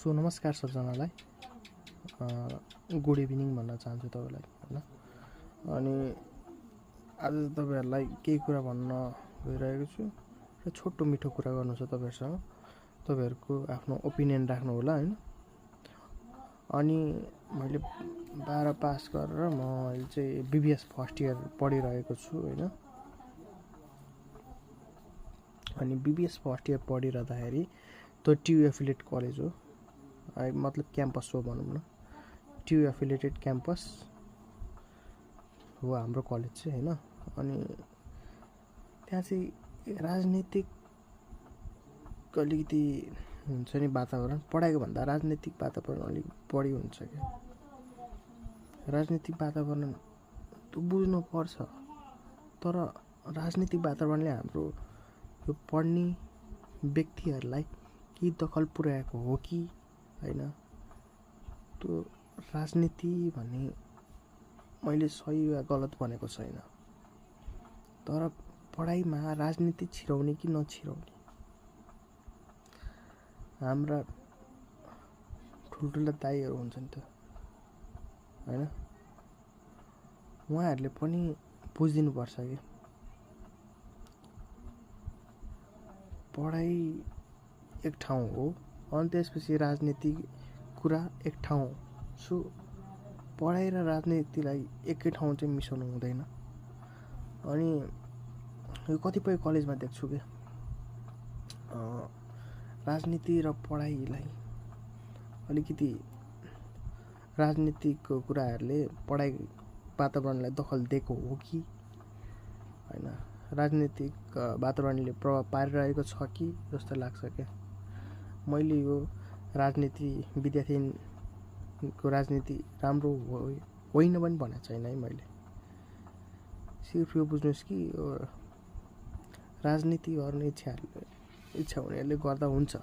So नमस्कार सबजनालाई, good evening भन्न चाहन्छु तपाईँलाई हैन। अनि आज तपाईँहरूलाई केही कुरा भन्न गइरहेको छु र छोटो मिठो कुरा गर्नु छ तपाईँहरुसँग। तपाईँहरुको आफ्नो ओपिनियन राख्नु होला हैन। अनि मैले 12 पास गरेर म अहिले चाहिँ बीबीएस फर्स्ट इयर पढिरहेको छु हैन। अनि बीबीएस फर्स्ट इयर पढिरहँदाखेरि त्यो ट्यु एफिलिएट कलेज हो, मतलब क्याम्पस हो भनौँ न। ट्यु एफिलिएटेड क्याम्पस हो हाम्रो कलेज चाहिँ हैन। अनि त्यहाँ चाहिँ राजनीतिक अलिकति हुन्छ नि वातावरण, पढाइको भन्दा राजनीतिक वातावरण अलिक बढी हुन्छ क्या। राजनीतिक वातावरण त बुझ्नु पर्छ, तर राजनीतिक वातावरणले हाम्रो यो पढ्ने व्यक्तिहरूलाई के दखल पुर्याएको हो कि हैन। त्यो राजनीति भन्ने मैले सही वा गलत भनेको छैन, तर पढाइमा राजनीति छिराउने कि नछिराउने, हाम्रा ठुल्ठुला दाइहरू हुन्छ नि त हैन, उहाँहरूले पनि बुझिदिनु पर्छ कि पढाइ एक ठाउँ हो अनि त्यसपछि राजनीति कुरा एक ठाउँ हो। सो पढाइ र राजनीतिलाई एकै ठाउँ चाहिँ मिसाउनु हुँदैन। अनि यो कतिपय कलेजमा देख्छु कि राजनीति र पढाइलाई अलिकति राजनीतिको कुराहरूले पढाइ वातावरणलाई दखल दिएको हो कि हैन, राजनीतिक वातावरणले प्रभाव पारिरहेको छ कि जस्तो लाग्छ क्या। मैले यो राजनीति विद्यार्थीको राजनीति राम्रो होइन पनि भनेको छैन है। मैले सिर्फ यो बुझ्नुहोस् कि राजनीति गर्ने इच्छा हुनेहरूले गर्दा हुन्छ,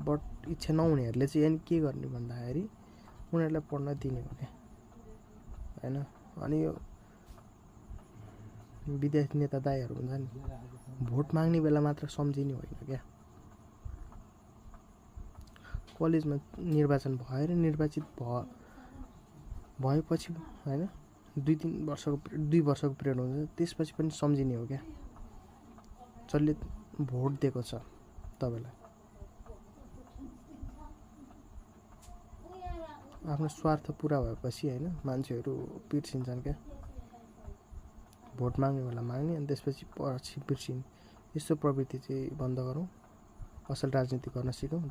बट इच्छा नहुनेहरूले चाहिँ अनि के गर्ने भन्दाखेरि उनीहरूलाई पढ्न दिने हो क्या हैन। अनि यो विद्यार्थी नेता दाइहरू हुन्छ नि, भोट माग्ने बेला मात्र सम्झिने होइन क्या। कलेजमा निर्वाचन भएर निर्वाचित भएपछि हैन 2 वर्षको पिरियड हुन्छ, त्यसपछि पनि सम्झिने हो क्या। जसले भोट दिएको छ तपाईलाई, आफ्नो स्वार्थ पुरा भएपछि हैन मान्छेहरू बिर्सिन्छन् क्या। भोट माग्ने बेला माग्ने अनि त्यसपछि पछि बिर्सिने, यस्तो प्रवृत्ति चाहिँ बन्द गरौँ। असल राजनीति गर्न सिकौँ।